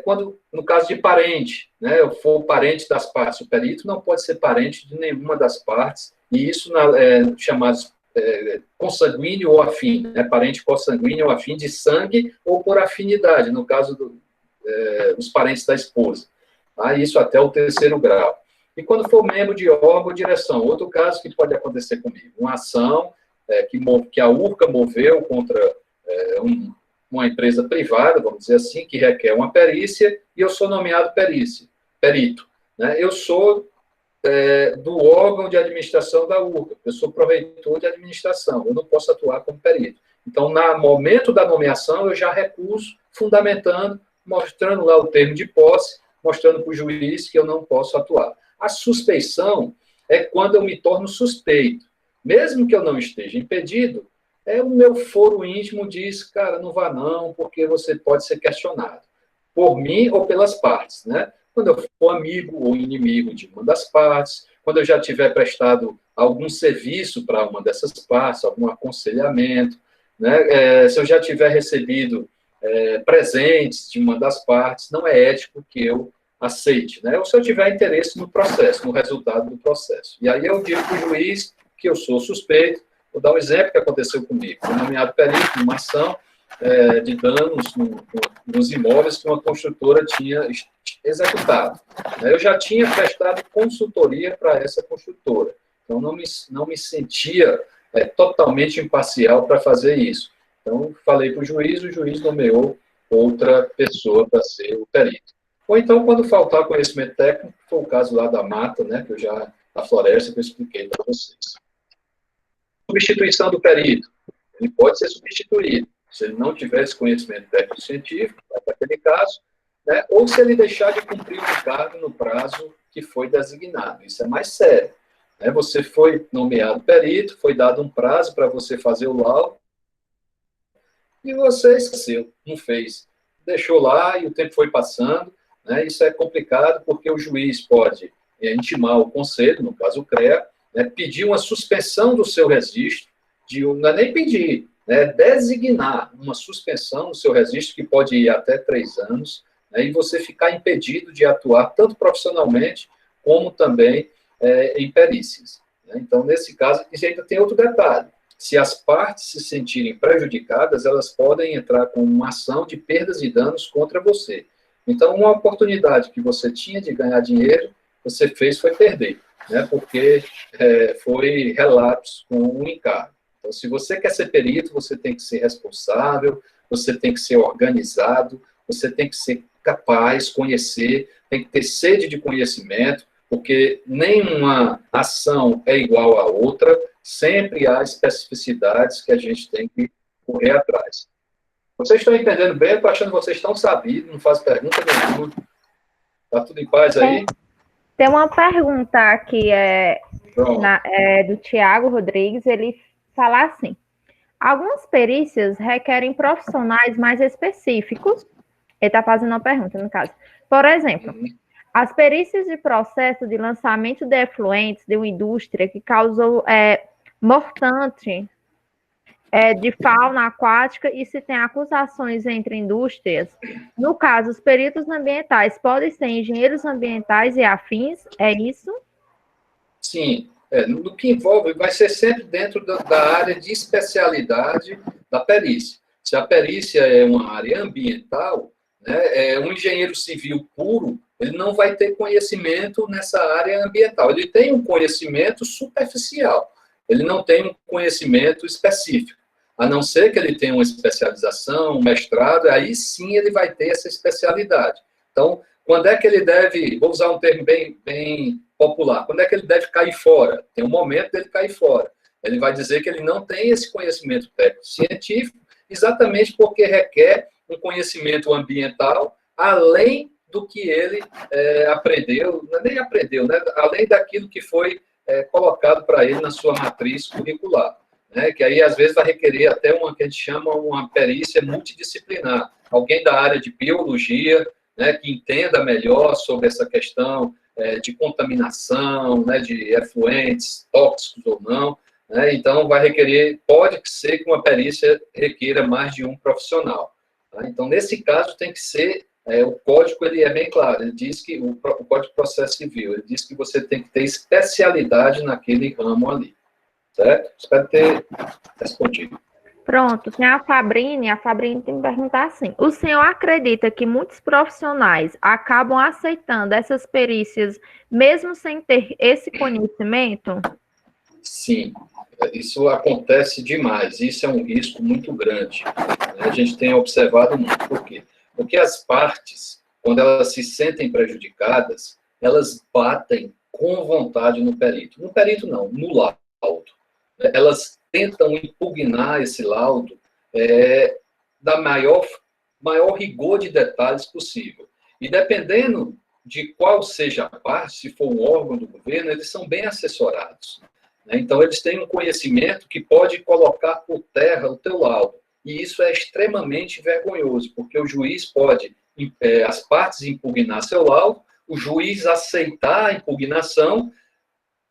Quando, no caso de parente, né, eu for parente das partes, o perito não pode ser parente de nenhuma das partes, e isso chamados consanguíneo ou afim, né, parente consanguíneo ou afim de sangue ou por afinidade, no caso dos parentes da esposa. Tá? Isso até o 3º grau. E quando for membro de órgão ou direção, outro caso que pode acontecer comigo, uma ação que a URCA moveu contra uma empresa privada, vamos dizer assim, que requer uma perícia, e eu sou nomeado perito. Né? Eu sou do órgão de administração da URCA, eu sou proreitor de administração, eu não posso atuar como perito. Então, no momento da nomeação, eu já recuso, fundamentando, mostrando lá o termo de posse, mostrando para o juiz que eu não posso atuar. A suspeição é quando eu me torno suspeito. Mesmo que eu não esteja impedido, o meu foro íntimo diz, cara, não vá não, porque você pode ser questionado. Por mim ou pelas partes, né? Quando eu for amigo ou inimigo de uma das partes, quando eu já tiver prestado algum serviço para uma dessas partes, algum aconselhamento, né? Se eu já tiver recebido presentes de uma das partes, não é ético que eu aceite, né? Ou se eu tiver interesse no processo, no resultado do processo. E aí eu digo para o juiz que eu sou suspeito. Vou dar um exemplo que aconteceu comigo. Fui nomeado perito numa ação de danos nos imóveis que uma construtora tinha executado. Eu já tinha prestado consultoria para essa construtora. Então, não me sentia totalmente imparcial para fazer isso. Então, falei para o juiz nomeou outra pessoa para ser o perito. Ou então, quando faltar conhecimento técnico, foi o caso lá da mata, né, a floresta que eu expliquei para vocês. Substituição do perito. Ele pode ser substituído. Se ele não tiver esse conhecimento técnico-científico, para aquele caso, né, ou se ele deixar de cumprir o cargo no prazo que foi designado. Isso é mais sério. Né? Você foi nomeado perito, foi dado um prazo para você fazer o laudo, e você esqueceu, não fez. Deixou lá e o tempo foi passando. Né? Isso é complicado porque o juiz pode intimar o conselho, no caso o CREA, né, pedir uma suspensão do seu registro, não é nem pedir, né, designar uma suspensão do seu registro, que pode ir até 3 anos, né, e você ficar impedido de atuar tanto profissionalmente, como também em perícias. Né? Então, nesse caso, e ainda tem outro detalhe. Se as partes se sentirem prejudicadas, elas podem entrar com uma ação de perdas e danos contra você. Então, uma oportunidade que você tinha de ganhar dinheiro, você foi perder, né? Porque foi relapso com um encargo. Então, se você quer ser perito, você tem que ser responsável, você tem que ser organizado, você tem que ser capaz, conhecer, tem que ter sede de conhecimento, porque nenhuma ação é igual à outra, sempre há especificidades que a gente tem que correr atrás. Vocês estão entendendo bem? Eu estou achando que vocês estão sabidos, não fazem pergunta nenhuma. Está tudo em paz aí? Tem uma pergunta aqui do Tiago Rodrigues, ele fala assim: algumas perícias requerem profissionais mais específicos. Ele está fazendo uma pergunta, no caso. Por exemplo, as perícias de processo de lançamento de efluentes de uma indústria que causou mortante de fauna aquática e se tem acusações entre indústrias. No caso, os peritos ambientais podem ser engenheiros ambientais e afins, é isso? Sim. No que envolve, vai ser sempre dentro da área de especialidade da perícia. Se a perícia é uma área ambiental, né, um engenheiro civil puro, ele não vai ter conhecimento nessa área ambiental. Ele tem um conhecimento superficial, ele não tem um conhecimento específico. A não ser que ele tenha uma especialização, um mestrado, aí sim ele vai ter essa especialidade. Então, quando é que ele deve, vou usar um termo bem popular, quando é que ele deve cair fora? Tem um momento dele cair fora. Ele vai dizer que ele não tem esse conhecimento técnico científico, exatamente porque requer um conhecimento ambiental, além do que ele aprendeu, nem aprendeu, né? Além daquilo que foi colocado para ele na sua matriz curricular. Né, que aí, às vezes, vai requerer até uma que a gente chama uma perícia multidisciplinar. Alguém da área de biologia, né, que entenda melhor sobre essa questão de contaminação, né, de efluentes tóxicos ou não. Né, então, vai requerer, pode ser que uma perícia requeira mais de um profissional. Tá? Então, nesse caso, tem que ser, o código ele é bem claro, ele diz que, o Código de Processo Civil, ele diz que você tem que ter especialidade naquele ramo ali. Certo? Espero ter respondido. Pronto, tem a Fabrine tem que perguntar assim: o senhor acredita que muitos profissionais acabam aceitando essas perícias mesmo sem ter esse conhecimento? Sim, isso acontece demais, isso é um risco muito grande. Né? A gente tem observado muito. Por quê? Porque as partes, quando elas se sentem prejudicadas, elas batem com vontade no perito. No perito não, no laudo. Elas tentam impugnar esse laudo da maior rigor de detalhes possível. E dependendo de qual seja a parte, se for um órgão do governo, eles são bem assessorados. Né? Então, eles têm um conhecimento que pode colocar por terra o teu laudo. E isso é extremamente vergonhoso, porque o juiz pode, as partes impugnar seu laudo, o juiz aceitar a impugnação,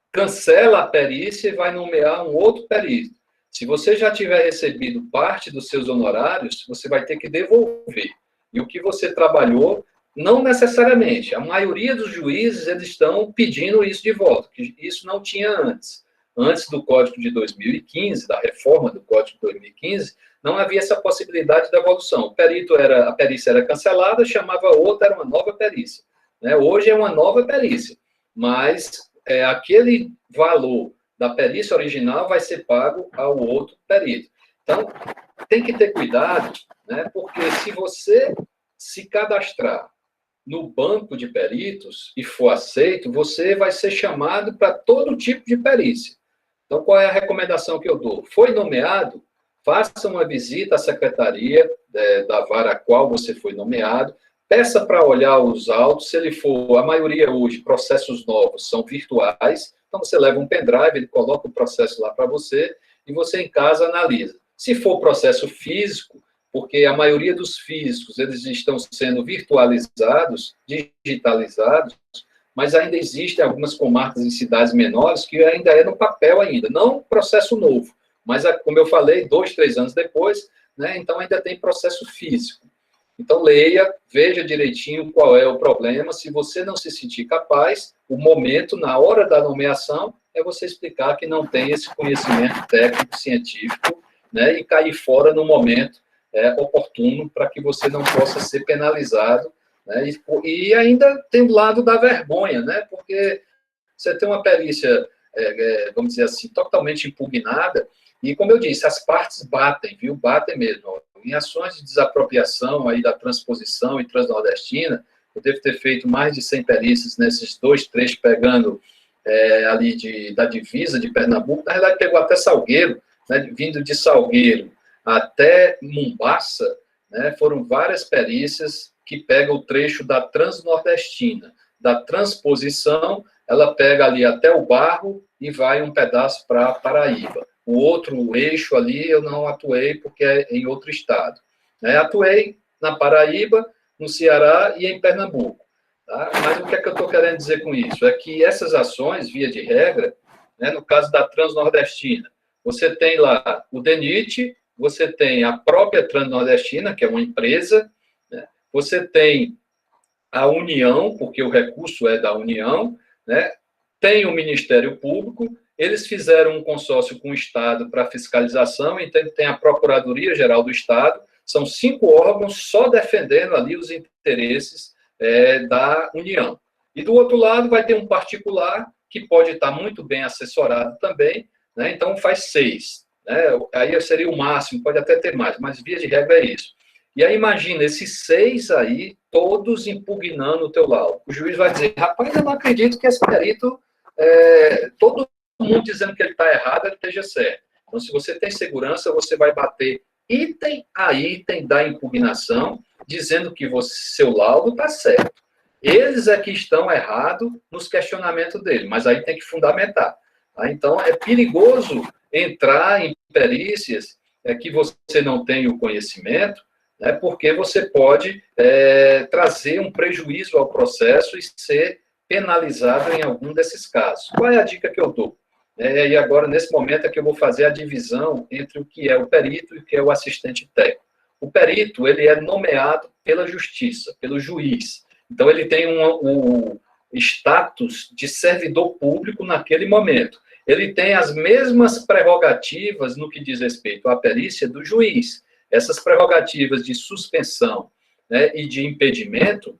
cancela a perícia e vai nomear um outro perito. Se você já tiver recebido parte dos seus honorários, você vai ter que devolver. E o que você trabalhou, não necessariamente. A maioria dos juízes, eles estão pedindo isso de volta, que isso não tinha antes. Antes do Código de 2015, da reforma do Código de 2015, não havia essa possibilidade de devolução. A perícia era cancelada, chamava outra, era uma nova perícia. Né? Hoje é uma nova perícia, mas aquele valor da perícia original vai ser pago ao outro perito. Então, tem que ter cuidado, né? Porque se você se cadastrar no banco de peritos e for aceito, você vai ser chamado para todo tipo de perícia. Então, qual é a recomendação que eu dou? Foi nomeado? Faça uma visita à secretaria da vara a qual você foi nomeado, peça para olhar os autos, se ele for, a maioria hoje, processos novos são virtuais, então você leva um pendrive, ele coloca o processo lá para você, e você em casa analisa. Se for processo físico, porque a maioria dos físicos, eles estão sendo virtualizados, digitalizados, mas ainda existem algumas comarcas em cidades menores que ainda é no papel ainda, não processo novo, mas, como eu falei, 2, 3 anos depois, né, então ainda tem processo físico. Então, leia, veja direitinho qual é o problema. Se você não se sentir capaz, o momento, na hora da nomeação, é você explicar que não tem esse conhecimento técnico, científico, né, e cair fora no momento oportuno para que você não possa ser penalizado. Né, e ainda tem o lado da vergonha, né, porque você tem uma perícia, vamos dizer assim, totalmente impugnada, e, como eu disse, as partes batem, viu? Batem mesmo. Em ações de desapropriação aí da transposição e transnordestina, eu devo ter feito mais de 100 perícias nesses 2 trechos, pegando ali da divisa de Pernambuco. Na verdade, pegou até Salgueiro, né? Vindo de Salgueiro até Mombaça, né? Foram várias perícias que pegam o trecho da transnordestina. Da transposição, ela pega ali até o Barro e vai um pedaço para Paraíba. O outro eixo ali eu não atuei porque é em outro estado. Atuei na Paraíba, no Ceará e em Pernambuco. Tá? Mas o que é que eu estou querendo dizer com isso? É que essas ações, via de regra, né, no caso da Transnordestina, você tem lá o DENIT, você tem a própria Transnordestina, que é uma empresa, né, você tem a União, porque o recurso é da União, né, tem o Ministério Público. Eles fizeram um consórcio com o Estado para fiscalização, então tem a Procuradoria-Geral do Estado, são 5 órgãos só defendendo ali os interesses da União. E do outro lado vai ter um particular que pode estar muito bem assessorado também, né? Então faz 6. Né? Aí seria o máximo, pode até ter mais, mas via de regra é isso. E aí imagina esses 6 aí, todos impugnando o teu laudo. O juiz vai dizer, rapaz, eu não acredito que esse perito, todo mundo dizendo que ele está errado, ele esteja certo. Então, se você tem segurança, você vai bater item a item da impugnação, dizendo que seu laudo está certo. Eles é que estão errados nos questionamentos dele, mas aí tem que fundamentar. Tá? Então, é perigoso entrar em perícias que você não tem o conhecimento, né, porque você pode trazer um prejuízo ao processo e ser penalizado em algum desses casos. Qual é a dica que eu dou? E agora, nesse momento, é que eu vou fazer a divisão entre o que é o perito e o que é o assistente técnico. O perito, ele é nomeado pela justiça, pelo juiz. Então, ele tem um status de servidor público naquele momento. Ele tem as mesmas prerrogativas no que diz respeito à perícia do juiz. Essas prerrogativas de suspensão, né, e de impedimento,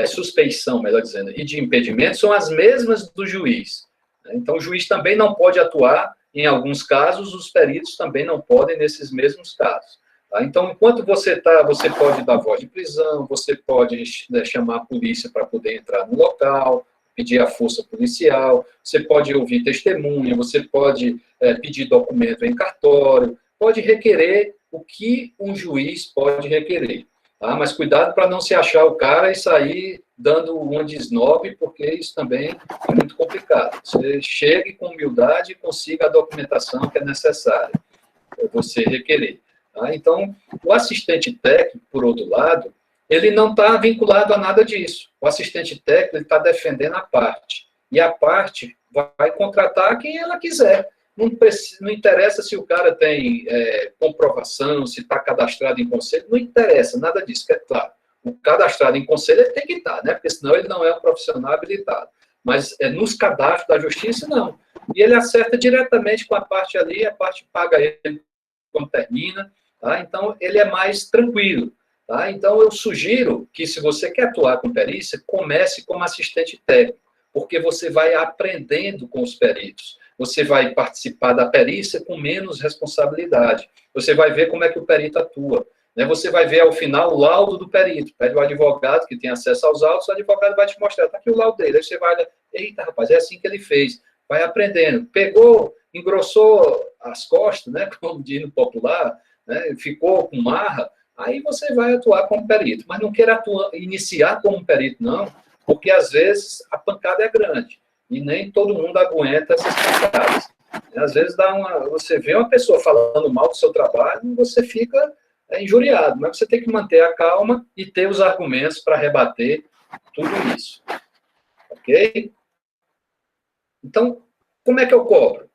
suspeição, melhor dizendo, e de impedimento, são as mesmas do juiz. Então, o juiz também não pode atuar, em alguns casos, os peritos também não podem nesses mesmos casos. Tá? Então, enquanto você pode dar voz de prisão, você pode chamar a polícia para poder entrar no local, pedir a força policial, você pode ouvir testemunha, você pode pedir documento em cartório, pode requerer o que um juiz pode requerer. Tá? Mas cuidado para não se achar o cara e sair dando uma desnobe, porque isso também é muito complicado. Você chegue com humildade e consiga a documentação que é necessária para você requerer. Tá? Então, o assistente técnico, por outro lado, ele não está vinculado a nada disso. O assistente técnico está defendendo a parte. E a parte vai contratar quem ela quiser. Não interessa se o cara tem comprovação, se está cadastrado em conselho, não interessa, nada disso, que é claro. O cadastrado em conselho ele tem que estar, né? Porque senão ele não é um profissional habilitado. Mas nos cadastros da justiça, não. E ele acerta diretamente com a parte ali, a parte paga ele quando termina. Tá? Então, ele é mais tranquilo. Tá? Então, eu sugiro que, se você quer atuar com perícia, comece como assistente técnico, porque você vai aprendendo com os peritos. Você vai participar da perícia com menos responsabilidade. Você vai ver como é que o perito atua. Né? Você vai ver, ao final, o laudo do perito. Pede o advogado, que tem acesso aos autos, o advogado vai te mostrar, está aqui o laudo dele. Aí você vai, eita, rapaz, é assim que ele fez. Vai aprendendo. Pegou, engrossou as costas, né? Como diz no popular, né? Ficou com marra, aí você vai atuar como perito. Mas não queira iniciar como perito, não, porque, às vezes, a pancada é grande. E nem todo mundo aguenta essas pancadas. Às vezes você vê uma pessoa falando mal do seu trabalho e você fica injuriado, mas você tem que manter a calma e ter os argumentos para rebater tudo isso. ok? Então, como é que eu cobro?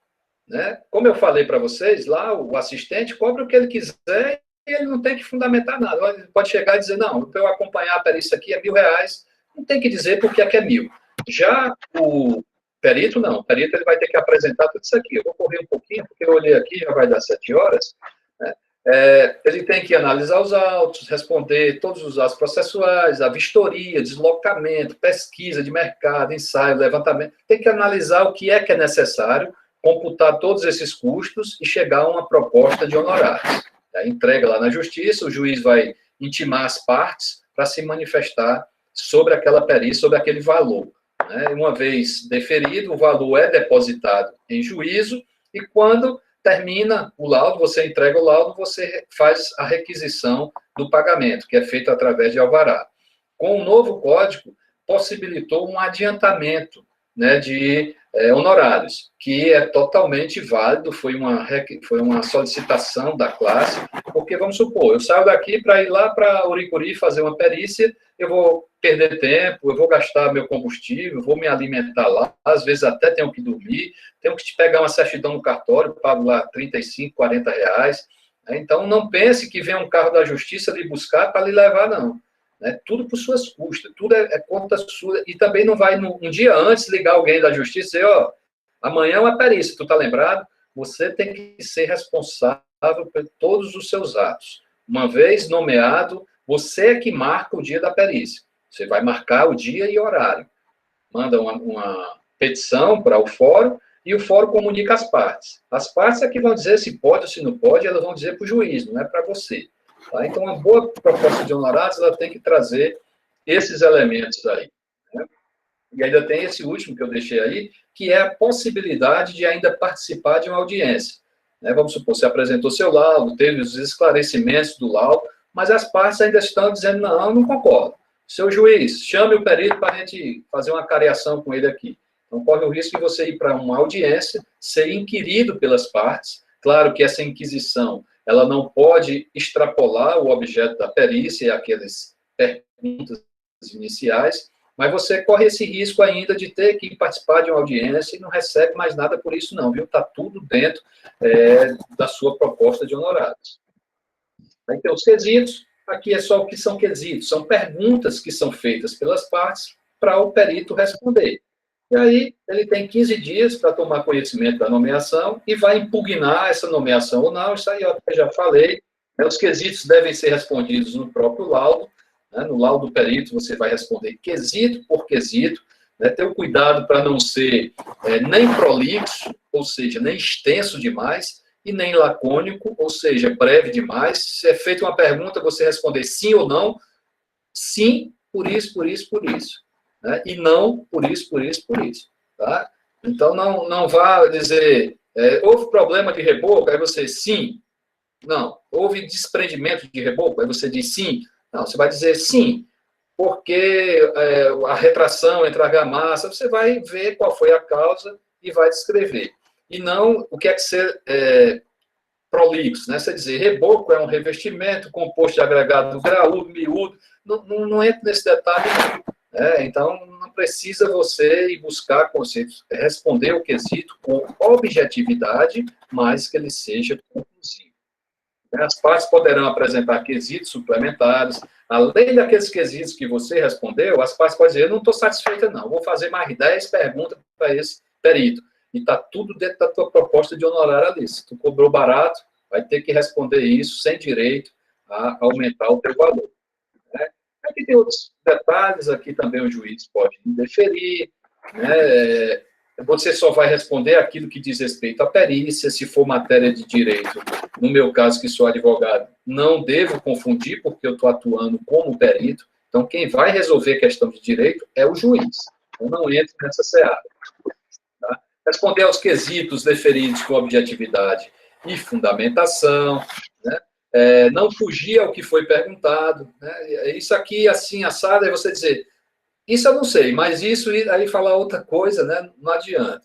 Né? Como eu falei para vocês, lá o assistente cobra o que ele quiser e ele não tem que fundamentar nada. Ele pode chegar e dizer, não, para eu acompanhar a perícia aqui é R$ 1.000, não tem que dizer porque é que é 1.000. Já o perito, não. O perito ele vai ter que apresentar tudo isso aqui. Eu vou correr um pouquinho, porque eu olhei aqui, já vai dar 7 horas. Né? Ele tem que analisar os autos, responder todos os atos processuais, a vistoria, deslocamento, pesquisa de mercado, ensaio, levantamento. Tem que analisar o que é necessário, computar todos esses custos e chegar a uma proposta de honorários. Entrega lá na justiça, o juiz vai intimar as partes para se manifestar sobre aquela perícia, sobre aquele valor. Né? Uma vez deferido, o valor é depositado em juízo e quando termina o laudo, você entrega o laudo, você faz a requisição do pagamento, que é feito através de alvará. Com o novo código, possibilitou um adiantamento, né, de honorários, que é totalmente válido, foi uma solicitação da classe, porque, vamos supor, eu saio daqui para ir lá para Uricuri fazer uma perícia, eu vou perder tempo, eu vou gastar meu combustível, vou me alimentar lá, às vezes até tenho que dormir, tenho que te pegar uma certidão no cartório, pago lá R$35, R$40, né? Então, não pense que vem um carro da justiça lhe buscar para lhe levar, não. Né? Tudo por suas custas, tudo é conta sua, e também não vai um dia antes ligar alguém da justiça e dizer, ó, amanhã é uma perícia, tu tá lembrado? Você tem que ser responsável por todos os seus atos. Uma vez nomeado, você é que marca o dia da perícia. Você vai marcar o dia e horário. Manda uma petição para o fórum e o fórum comunica as partes. As partes é que vão dizer se pode ou se não pode, elas vão dizer para o juiz, não é para você. Tá? Então, uma boa proposta de honorários, ela tem que trazer esses elementos aí. Né? E ainda tem esse último que eu deixei aí, que é a possibilidade de ainda participar de uma audiência. Né? Vamos supor, você apresentou seu laudo, teve os esclarecimentos do laudo, mas as partes ainda estão dizendo, não, não concordo. Seu juiz, chame o perito para a gente fazer uma cariação com ele aqui. Então, corre o risco de você ir para uma audiência, ser inquirido pelas partes. Claro que essa inquisição, ela não pode extrapolar o objeto da perícia e aquelas perguntas iniciais, mas você corre esse risco ainda de ter que participar de uma audiência e não recebe mais nada por isso não, viu? Está tudo dentro da sua proposta de honorários. Aí tem os quesitos, aqui é só o que são quesitos, são perguntas que são feitas pelas partes para o perito responder. E aí, ele tem 15 dias para tomar conhecimento da nomeação e vai impugnar essa nomeação ou não, isso aí eu já falei. Os quesitos devem ser respondidos no próprio laudo, né? No laudo do perito você vai responder quesito por quesito, né? Ter o cuidado para não ser nem prolixo, ou seja, nem extenso demais, e nem lacônico, ou seja, breve demais. Se é feita uma pergunta, você responder sim ou não, sim, por isso, por isso, por isso. Né? E não, por isso, por isso, por isso. Tá? Então, não vá dizer, houve problema de reboco, aí você, sim. Não. Houve desprendimento de reboco, aí você diz sim. Não, você vai dizer sim, porque a retração entre argamassa, você vai ver qual foi a causa e vai descrever. E não o que é que ser prolixo, né? Você dizer, reboco é um revestimento composto de agregado graúdo, miúdo, não entra nesse detalhe, não. Então, não precisa você ir buscar conceitos, responder o quesito com objetividade, mas que ele seja conclusivo. As partes poderão apresentar quesitos suplementares, além daqueles quesitos que você respondeu, as partes podem dizer, eu não estou satisfeita não, vou fazer mais 10 perguntas para esse perito. E está tudo dentro da tua proposta de honorário ali. Se tu cobrou barato, vai ter que responder isso sem direito a aumentar o teu valor. Né? Aqui tem outros detalhes, aqui também o juiz pode indeferir, né? Você só vai responder aquilo que diz respeito à perícia, se for matéria de direito. No meu caso, que sou advogado, não devo confundir, porque eu estou atuando como perito. Então, quem vai resolver questão de direito é o juiz. Eu não entro nessa seara. Tá? Responder aos quesitos deferidos com objetividade e fundamentação, né? Não fugir ao que foi perguntado. Né? Isso aqui, assim, assado, é você dizer, isso eu não sei, mas isso aí falar outra coisa, né, não adianta.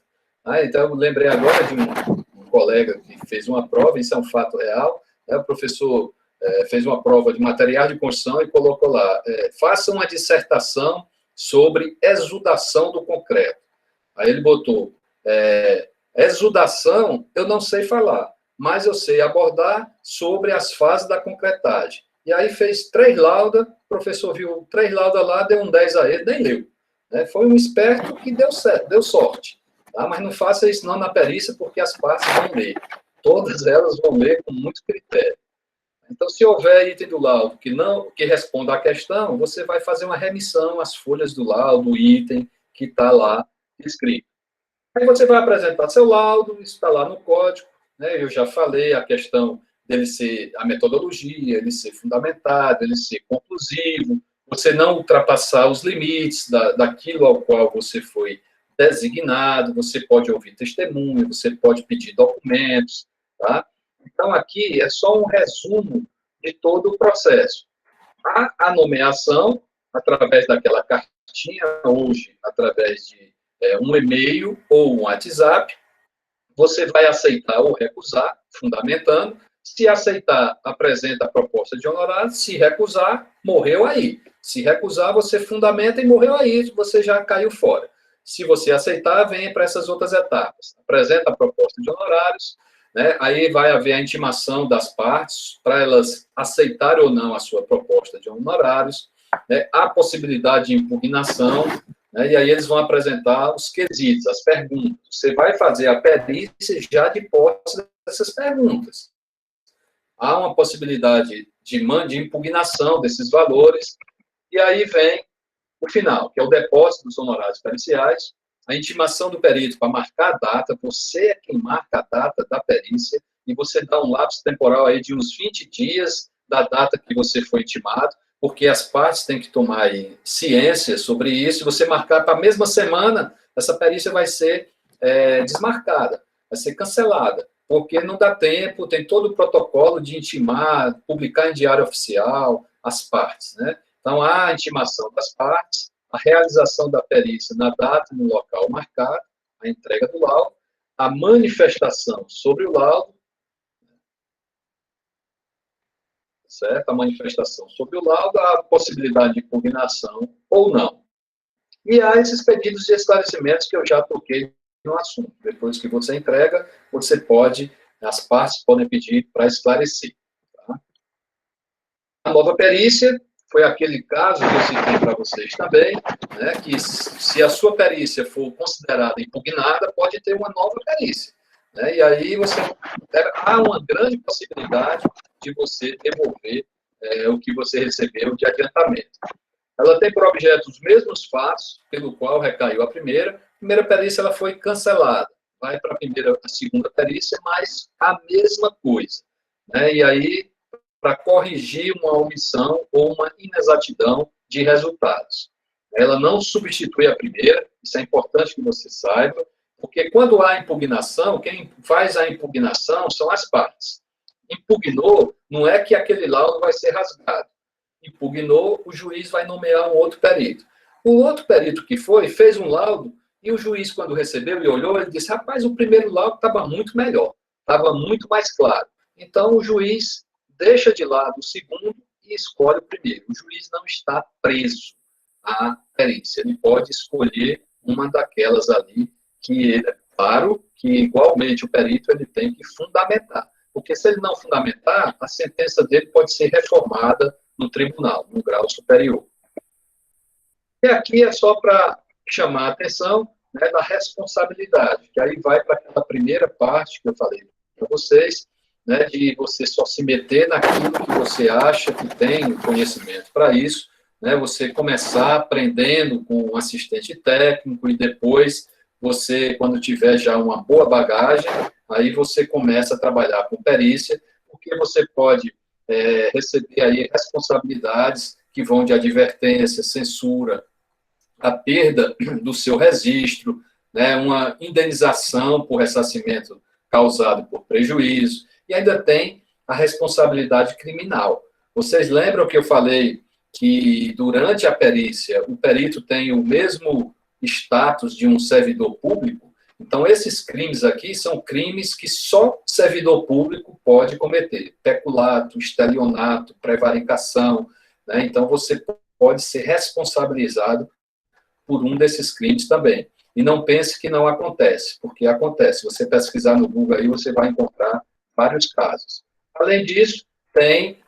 Então, eu lembrei agora de um colega que fez uma prova, isso é um fato real, né, o professor fez uma prova de material de construção e colocou lá, faça uma dissertação sobre exudação do concreto. Aí ele botou, exudação, eu não sei falar, mas eu sei abordar sobre as fases da concretagem. E aí fez 3 laudas, o professor viu 3 laudas lá, deu um 10 a ele, nem leu. Né? Foi um esperto que deu certo, deu sorte. Tá? Mas não faça isso não na perícia, porque as partes vão ler. Todas elas vão ler com muito critério. Então, se houver item do laudo que responda à questão, você vai fazer uma remissão às folhas do laudo, do item que está lá escrito. Aí você vai apresentar seu laudo, isso está lá no código, né? Eu já falei a questão dele ser a metodologia, ele ser fundamentado, ele ser conclusivo, você não ultrapassar os limites daquilo ao qual você foi designado, você pode ouvir testemunho, você pode pedir documentos, tá? Então, aqui é só um resumo de todo o processo. A nomeação, através daquela cartinha, hoje, através de um e-mail ou um WhatsApp, você vai aceitar ou recusar, fundamentando. Se aceitar, apresenta a proposta de honorário. Se recusar, morreu aí. Se recusar, você fundamenta e morreu aí, você já caiu fora. Se você aceitar, vem para essas outras etapas. Apresenta a proposta de honorários, né? Aí vai haver a intimação das partes para elas aceitarem ou não a sua proposta de honorários, né? A possibilidade de impugnação, né? E aí eles vão apresentar os quesitos, as perguntas. Você vai fazer a perícia já de posse dessas perguntas. Há uma possibilidade de impugnação desses valores, e aí vem o final, que é o depósito dos honorários periciais, a intimação do perito para marcar a data, você é quem marca a data da perícia, e você dá um lapso temporal aí de uns 20 dias da data que você foi intimado, porque as partes têm que tomar aí ciência sobre isso, e você marcar para a mesma semana, essa perícia vai ser desmarcada, vai ser cancelada, porque não dá tempo, tem todo o protocolo de intimar, publicar em diário oficial as partes, né? Então, há a intimação das partes, a realização da perícia na data e no local marcado, a entrega do laudo, a manifestação sobre o laudo, certo? A manifestação sobre o laudo, a possibilidade de impugnação ou não. E há esses pedidos de esclarecimentos que eu já toquei no assunto. Depois que você entrega, as partes podem pedir para esclarecer. Tá? A nova perícia foi aquele caso que eu citei para vocês também, né, que se a sua perícia for considerada impugnada, pode ter uma nova perícia. Né, e aí há uma grande possibilidade de você devolver o que você recebeu de adiantamento. Ela tem por objeto os mesmos fatos pelo qual recaiu a primeira perícia ela foi cancelada, vai para a segunda perícia, mas a mesma coisa. Né, e aí para corrigir uma omissão ou uma inexatidão de resultados. Ela não substitui a primeira, isso é importante que você saiba, porque quando há impugnação, quem faz a impugnação são as partes. Impugnou, não é que aquele laudo vai ser rasgado. Impugnou, o juiz vai nomear um outro perito. O outro perito que fez um laudo, e o juiz, quando recebeu e olhou, ele disse, rapaz, o primeiro laudo estava muito melhor, estava muito mais claro. Então, o juiz deixa de lado o segundo e escolhe o primeiro. O juiz não está preso à perícia. Ele pode escolher uma daquelas ali que, claro, que igualmente o perito ele tem que fundamentar. Porque se ele não fundamentar, a sentença dele pode ser reformada no tribunal, no grau superior. E aqui é só para chamar a atenção, né, da responsabilidade, que aí vai para aquela primeira parte que eu falei para vocês, né, de você só se meter naquilo que você acha que tem conhecimento para isso, né, você começar aprendendo com um assistente técnico e depois você, quando tiver já uma boa bagagem, aí você começa a trabalhar com perícia, porque você pode receber aí responsabilidades que vão de advertência, censura, a perda do seu registro, né, uma indenização por ressarcimento causado por prejuízo, e ainda tem a responsabilidade criminal. Vocês lembram que eu falei que durante a perícia o perito tem o mesmo status de um servidor público? Então, esses crimes aqui são crimes que só servidor público pode cometer. Peculato, estelionato, prevaricação, né? Então, você pode ser responsabilizado por um desses crimes também. E não pense que não acontece, porque acontece. Se você pesquisar no Google aí, você vai encontrar vários casos. Além disso, tem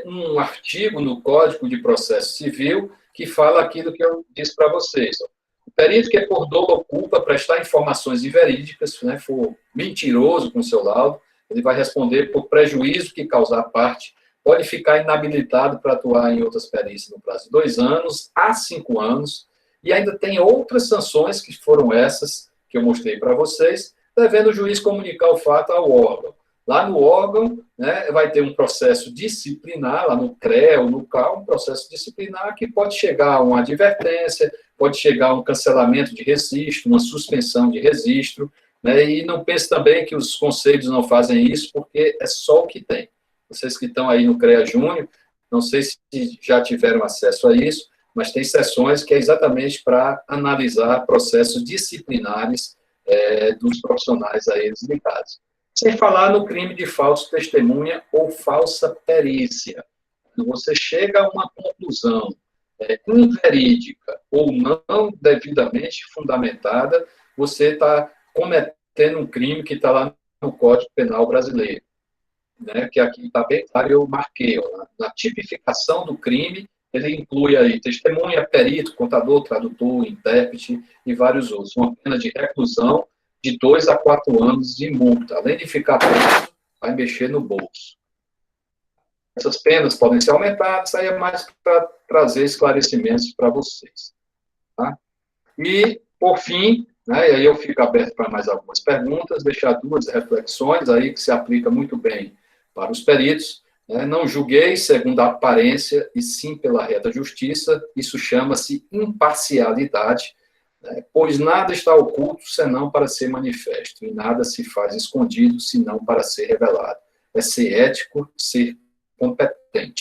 um artigo no Código de Processo Civil que fala aquilo que eu disse para vocês. O perito que por dolo ou culpa prestar informações inverídicas, né, for mentiroso com o seu laudo, ele vai responder por prejuízo que causar parte, pode ficar inabilitado para atuar em outras perícias no prazo de 2 anos a 5 anos, e ainda tem outras sanções, que foram essas que eu mostrei para vocês, devendo o juiz comunicar o fato ao órgão. Lá no órgão, né, vai ter um processo disciplinar, lá no CREA ou no CAL, um processo disciplinar que pode chegar a uma advertência, pode chegar a um cancelamento de registro, uma suspensão de registro, né, e não pense também que os conselhos não fazem isso, porque é só o que tem. Vocês que estão aí no CREA Júnior, não sei se já tiveram acesso a isso, mas tem sessões que é exatamente para analisar processos disciplinares dos profissionais a eles ligados. Sem falar no crime de falso testemunha ou falsa perícia. Quando você chega a uma conclusão inverídica ou não devidamente fundamentada, você está cometendo um crime que está lá no Código Penal brasileiro, né, que aqui está bem claro, eu marquei. Na tipificação do crime, ele inclui aí testemunha, perito, contador, tradutor, intérprete e vários outros. Uma pena de reclusão de 2 a 4 anos de multa. Além de ficar preso, vai mexer no bolso. Essas penas podem ser aumentadas, aí é mais para trazer esclarecimentos para vocês. Tá? E, por fim, né, e aí eu fico aberto para mais algumas perguntas, deixar 2 reflexões aí que se aplica muito bem para os peritos. Né? Não julguei segundo a aparência, e sim pela reta justiça. Isso chama-se imparcialidade, né? Pois nada está oculto senão para ser manifesto, e nada se faz escondido senão para ser revelado. É ser ético, ser competente.